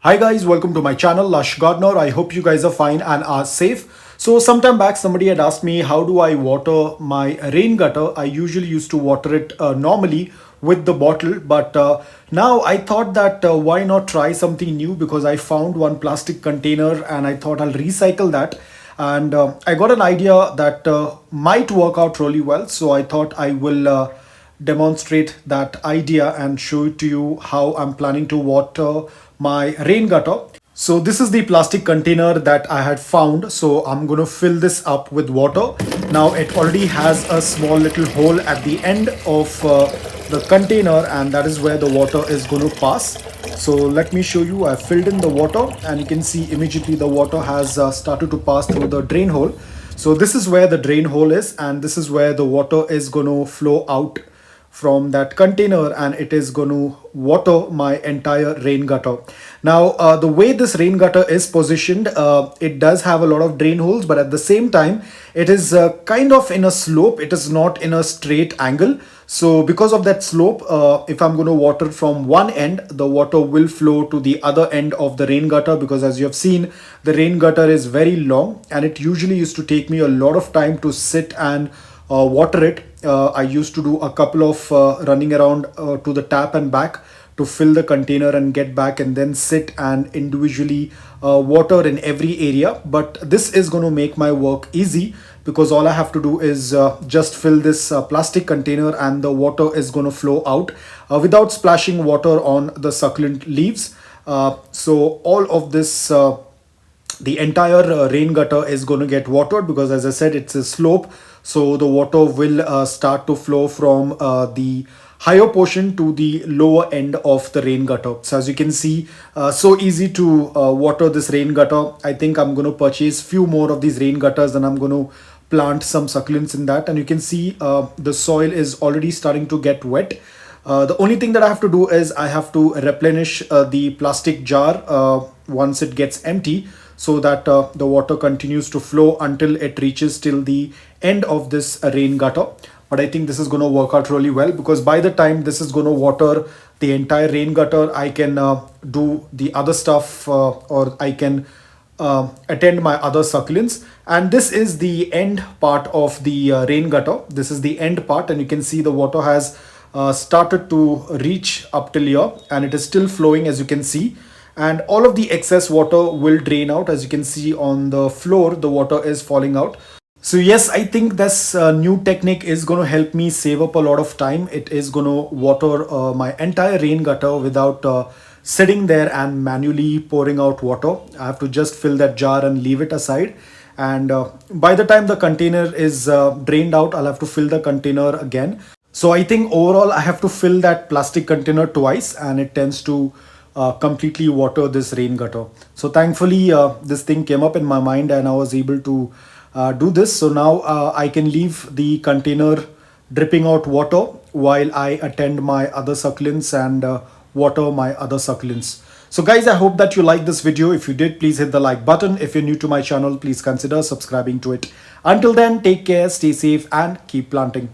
Hi guys, welcome to my channel Lush Gardener. I hope you guys are fine and are safe. So sometime back somebody had asked me how do I water my rain gutter. I usually used to water it normally with the bottle, but now I thought that why not try something new, because I found one plastic container and I thought I'll recycle that, and I got an idea that might work out really well. So I thought I will demonstrate that idea and show it to you how I'm planning to water my rain gutter. So this is the plastic container that I had found. So I'm going to fill this up with water. Now it already has a small little hole at the end of the container, and that is where the water is going to pass. So let me show you. I filled in the water and you can see immediately the water has started to pass through the drain hole. So this is where the drain hole is, and this is where the water is going to flow out from that container, and it is going to water my entire rain gutter. Now the way this rain gutter is positioned, it does have a lot of drain holes, but at the same time it is kind of in a slope. It is not in a straight angle. So because of that slope, if I'm going to water from one end, the water will flow to the other end of the rain gutter, because as you have seen, the rain gutter is very long and it usually used to take me a lot of time to sit and water it. I used to do a couple of running around to the tap and back to fill the container and get back, and then sit and individually water in every area. But this is going to make my work easy, because all I have to do is just fill this plastic container and the water is going to flow out without splashing water on the succulent leaves. So all of this the entire rain gutter is going to get watered, because as I said, it's a slope. So the water will start to flow from the higher portion to the lower end of the rain gutter. So as you can see, so easy to water this rain gutter. I think I'm going to purchase few more of these rain gutters and I'm going to plant some succulents in that. And you can see the soil is already starting to get wet. The only thing that I have to do is I have to replenish the plastic jar once it gets empty, so that the water continues to flow until it reaches till the end of this rain gutter. But I think this is going to work out really well, because by the time this is going to water the entire rain gutter, I can do the other stuff, or I can attend my other succulents. And this is the end part of the rain gutter. This is the end part, and you can see the water has started to reach up till here, and it is still flowing, as you can see. And all of the excess water will drain out. As you can see on the floor, the water is falling out. So yes, I think this new technique is going to help me save up a lot of time. It is going to water my entire rain gutter without sitting there and manually pouring out water. I have to just fill that jar and leave it aside. And by the time the container is drained out, I'll have to fill the container again. So I think overall I have to fill that plastic container twice, and it tends to completely water this rain gutter. So thankfully this thing came up in my mind and I was able to do this. So now I can leave the container dripping out water while I attend my other succulents and water my other succulents. So guys, I hope that you liked this video. If you did, please hit the like button. If you're new to my channel, please consider subscribing to it. Until then, take care, stay safe and keep planting.